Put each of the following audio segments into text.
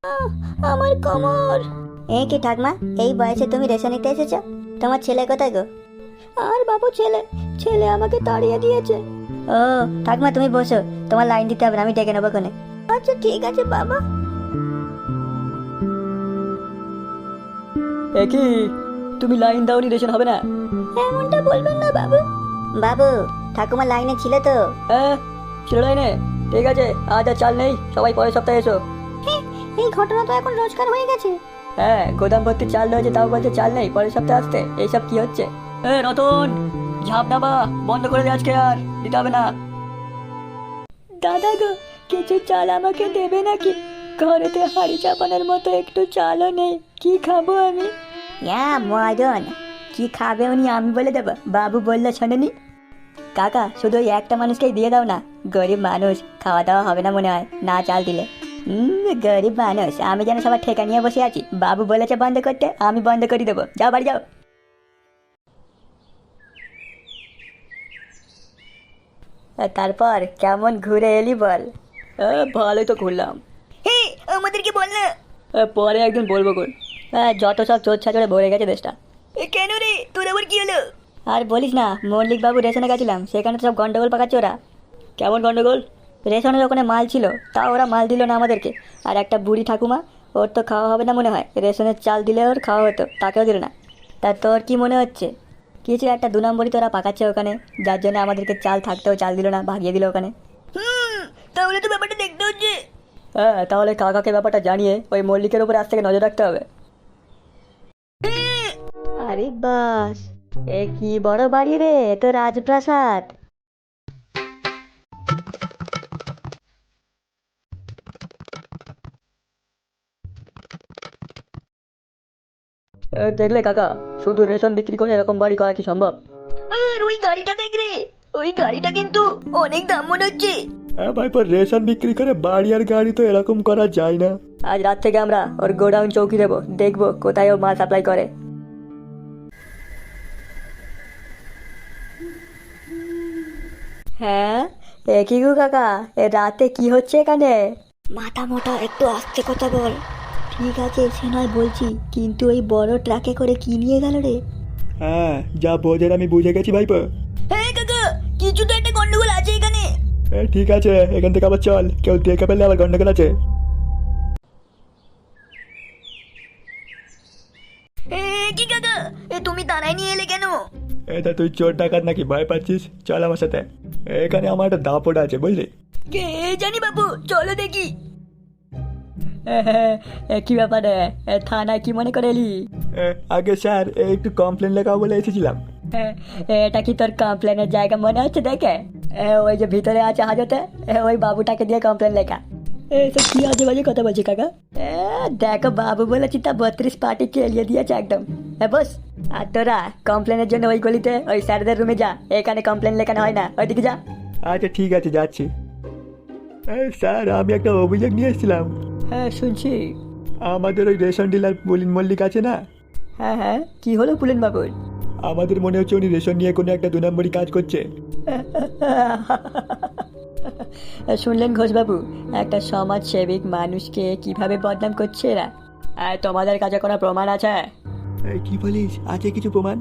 আমার কোমর। এ কি ঠাকমা, এই বয়সে তুমি রেশন নিতে এসেছো? তোমার ছেলে কোথায় গো? আর বাবু, ছেলে ছেলে আমাকে তাড়িয়ে দিয়েছে। ও ঠাকমা, তুমি বসো, তোমার লাইন দিতে হবে না, আমি ডেকে নেবো কোনে। আচ্ছা ঠিক আছে বাবা। কি তুমি লাইন দাওনি, রেশন হবে না? এমনটা বলবেন না বাবু। বাবু, ঠাকুমা লাইনে ছিল তো। হ্যাঁ, ছিল লাইনে। ঠিক আছে, আজ আর চাল নেই, সবাই পরের সপ্তাহে এসো। এই ঘটনা তো এখন রোজকার হয়ে গেছে। হ্যাঁ, গোদাম ভর্তি চাল রয়েছে, তাও বলছে চাল নেই, পরের সপ্তাহে আসতে। এইসব কি হচ্ছে? রতন, ঝাঁপ নামা বন্ধ করে দে, আজকে আর দিতে হবে না। দাদা গো, কিছু চাল আমাকে দেবে নাকি? ঘরেতে হাড়ি চাপানোর মতো একটু চালও নেই, কি খাবো আমি? মদন, কি খাবে উনি আমি বলে দেবো, বাবু বললো শোনেনি? কাকা, শুধু ওই একটা মানুষকেই দিয়ে দাও না, গরিব মানুষ, খাওয়া দাওয়া হবে না মনে হয় না চাল দিলে। গরিব মানুষ, আমি যেন সবার ঠেকা নিয়ে বসে আছি। বাবু বলেছে বন্ধ করতে, আমি বন্ধ করে দেবো। যাও বাড়ি যাও। তারপর কেমন ঘুরে এলি বল? ভালোই তো ঘুরলাম। আমাদেরকে বল না। পরে একদিন বলবো কোন। যত সব চোর ছাচড়ে ভরে গেছে দেশটা। কেন রে, তোর আবার কি হলো? আর বলিস না, মল্লিক বাবু রেশনে গেছিলাম, সেখানে তো সব গন্ডগোল পাকাচ্ছে ওরা। কেমন গন্ডগোল? রেশনের ওখানে মাল ছিল, তা ওরা মাল দিল না আমাদেরকে। আর একটা বুড়ি ঠাকুমা, ওর তো খাওয়া হবে না মনে হয়, রেশনের চাল দিলে ওর খাওয়া হতো, তাকেও দিল না। তা তোর কি মনে হচ্ছে? কিছু একটা 2 নম্বরই তোরা পাকাচ্ছে ওখানে, যার জন্য আমাদেরকে চাল থাকতেও চাল দিল না, ভাগিয়ে দিল ওখানে। তাহলে তো ব্যাপারটা দেখতে হচ্ছে। হ্যাঁ, তাহলে কাকাকে ব্যাপারটা জানিয়ে ওই মল্লিকের উপরে আজ থেকে নজর রাখতে হবে। আরে বাস, এ কি বড় বাড়ি রে, তো রাজপ্রাসাদ। দেখলে কাকা, শুধু রেশন বিক্রি করে এরকম বাড়ি করা কি সম্ভব? আর ওই গাড়িটা দেখ রে, ওই গাড়িটা কিন্তু অনেক দাম মনে হচ্ছে। হ্যাঁ ভাই, পর রেশন বিক্রি করে বাড়ি আর গাড়ি তো এরকম করা যায় না। আজ রাত থেকে আমরা ওর গোডাউন চৌকি দেবো, দেখবো কোথায় ও মাল সাপ্লাই করে। হ্যাঁ, একই গো কাকা, এ রাতে কি হচ্ছে এখানে? মাথা মোটা, একটু আস্তে কথা বল। ঠিক আছে সে নয় বলছি, কিন্তু ওই বড় ট্রাকে করে কি নিয়ে গেল রে? হ্যাঁ, যা বোঝার আমি বুঝে গেছি ভাইপো। হ্যাঁ কাকা, কিছু তো একটা গন্ডগোল আছে এখানে। ঠিক আছে, এখান থেকে আবার চল, কেউ দেখে ফেললে আবার গন্ডগোল আছে। কি কাকা, তুমি দাঁড়াই নিয়ে এলে কেন? এটা তুই চোর ডাকাত নাকি ভয় পাচ্ছিস? চল আমার সাথে, এখানে আমার একটা দাপট আছে বুঝলি। কে জানি বাবু, চলো দেখি। কি ব্যাপার রে? থানায় কি মনে করে এলি? আগে স্যার, একটু কমপ্লেন লেখাও বলে এসেছিলাম। এটা কি তোর কমপ্লেনের জায়গা মনে হচ্ছে দেখে? ওই যে ভিতরে আছে হাজতে, ওই বাবুটাকে দিয়ে কমপ্লেন লেখা। এসব কি আজে বাজে কথা বলছি কাকা? দেখো, বাবু বলেছি তা 32 পার্টি কেলিয়ে দিয়েছে একদম। বস, আর তোরা কমপ্লেনের জন্য ওই গলিতে ওই স্যারদের রুমে যা, এখানে কমপ্লেন লেখানো হয় না, ওইদিকে যা। আচ্ছা ঠিক আছে, যাচ্ছি। স্যার, আমি একটা অভিযোগ নিয়ে এসেছিলাম। হ্যাঁ শুনছি। আমাদের ওই রেশন ডিলার পুলিন মল্লিক আছে না, হ্যাঁ হ্যাঁ, কি হলো পুলিন বাবুর? আমাদের মনে হচ্ছে উনি রেশন নিয়ে কোনো একটা 2 নম্বরই কাজ করছে। শুনলেন ঘোষবাবু, একটা সমাজ সেবিক মানুষকে কিভাবে বদনাম করছে এরা? আর তোমাদের কাছে কোনো প্রমাণ আছে? কি বলিস, আছে কিছু প্রমাণ?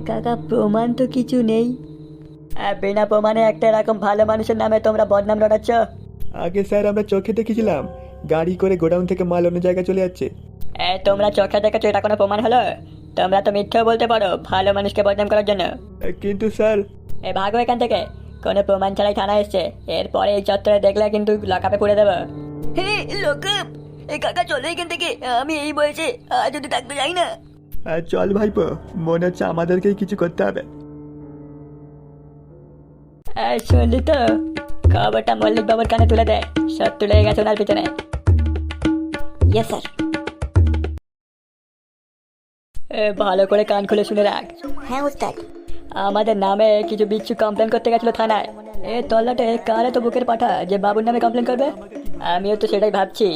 কাকা, প্রমাণ তো কিছু নেই। বিনা প্রমাণে একটা এরকম ভালো মানুষের নামে তোমরা বদনাম রটাচ্ছ? আগে স্যার, আমরা চোখে দেখেছিলাম গাড়ি করে গোডাউন থেকে মাল অন্য জায়গায় চলে যাচ্ছে। তোমরা চোখে দেখেছো, এটা কোনো প্রমাণ হলো? তোমরা তো মিথ্যেও বলতে পারো ভালো মানুষকে বদনাম করার জন্য। কিন্তু স্যার, ভাগো এখান থেকে, কোনো প্রমাণ ছাড়াই থানায় এসছে, এরপরে এই চত্বরে দেখলে কিন্তু লকআপে পুড়ে দেবো। হে লোকপ, কাকা চলো এখান থেকে, আমি এই বয়সে যদি থাকতে যাই না। চল ভাইপো, মনে হচ্ছে আমাদেরকেই কিছু করতে হবে। শুনলি তো, খবরটা মল্লিক বাবুর কানে তুলে দে, সত্যি লেগে গেছে ওনার পিছনে। Yes sir. ভালো করে কান খুলে শুনে রাখ। হ্যাঁ উস্তাদ। আমাদের নামে কিছু বিচ্ছু কমপ্লেন করতে গেছিল থানায়। তল্লাটে কারে তো বুকের পাঠা যে বাবুর নামে কমপ্লেন করবে? আমিও তো সেটাই ভাবছি।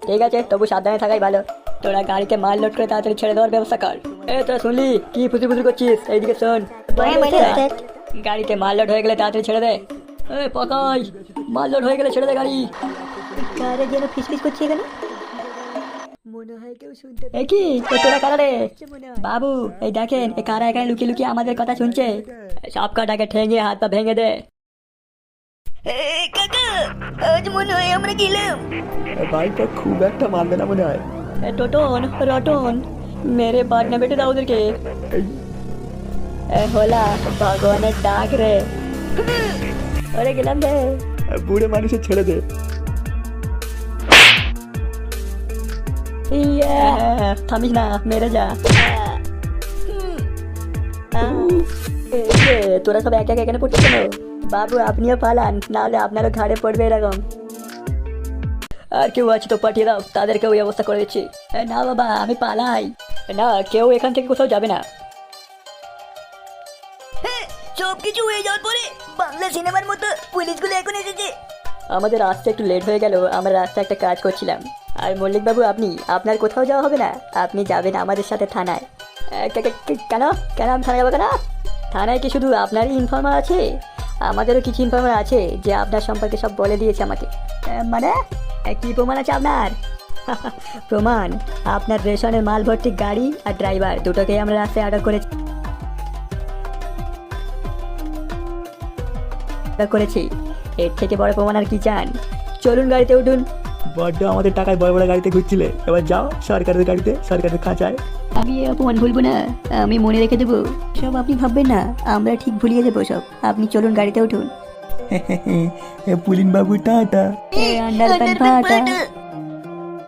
ঠিক আছে, তবু সাবধানে থাকাই ভালো। তোরা গাড়িতে মাল লোড করে তাড়াতাড়ি ছেড়ে দেওয়ার ব্যবস্থা কর। তোরা শুনলি কি ফুসি ফুসি করছিস? এইদিকে শোন, গাড়িতে মাল লোড হয়ে গেলে তাড়াতাড়ি ছেড়ে দে। পকাই, মাল লোড হয়ে গেলে ছেড়ে দে গাড়ি। কারে যেন ফিসফিস করছে এখানে। মনে হয় কেউ শুনতে এ কি এ তোরা কারা রে পাচ্ছে মনে হয়। বাবু এই দেখেন এই কারা এখানে লুকিয়ে লুকিয়ে আমাদের কথা শুনছে সব কটাকে ঠেঙে হাত পা ভেঙে দে কাকা আজ মনে হয় আমরা গেলাম। ভাইপো খুব একটা মানবে না মনে হয়। এ টোটন রটন মেরে বাদ না বেটে দাও ওদেরকে এ হোলা ভগবানের ডাক রে ওরে গেলাম রে বুড়ে মানুষের ছেড়ে দে। ইয়া থামিস না মেরে যা এই যে, তোরা সব এক এক এখানে পড়ছিস কেন বাবু আপনিও পালান নাহলে আপনারও ঘাড়ে পড়বে এরকম আর কেউ আছে তো পাঠিয়ে দাও তাদেরকে ওই অবস্থা করে দিচ্ছি না বাবা আমি পালাই না কেউ এখান থেকে কোথাও যাবে না সব কিছু হয়ে যাওয়ার পরে বাংলা সিনেমার মতো পুলিশগুলো এখন এসেছে। আমাদের আসতে একটু লেট হয়ে গেল আমরা রাস্তায় একটা কাজ করছিলাম আর মল্লিক বাবু আপনি আপনার কোথাও যাওয়া হবে না আপনি যাবেন আমাদের সাথে থানায় কেন কেন আমি থানায় যাবো কেন থানায় কি শুধু আপনারই ইনফর্মার আছে আমাদেরও কিছু ইনফর্মার আছে যে আপনার সম্পর্কে সব বলে দিয়েছে আমাকে মানে কি প্রমাণ আছে আপনার প্রমাণ আপনার রেশনের মাল ভর্তি গাড়ি আর ড্রাইভার দুটোকেই আমরা রাস্তায় আটক করেছি এর থেকে বড় প্রমাণ আর কি চান চলুন গাড়িতে উঠুন বড্ড আমাদের টাকায় বড় বড় গাড়িতে ঘুরছিলে, এবার যাও সরকারের গাড়িতে, সরকারের খাঁচায়। আমি এ অপমান ভুলবো না আমি মনে রেখে দেবো সব আপনি ভাববেন না আমরা ঠিক ভুলিয়ে দেবো সব আপনি চলুন গাড়িতে উঠুন পুলিন বাবু টাটা। আন্ডারপ্যান্ট ফাটা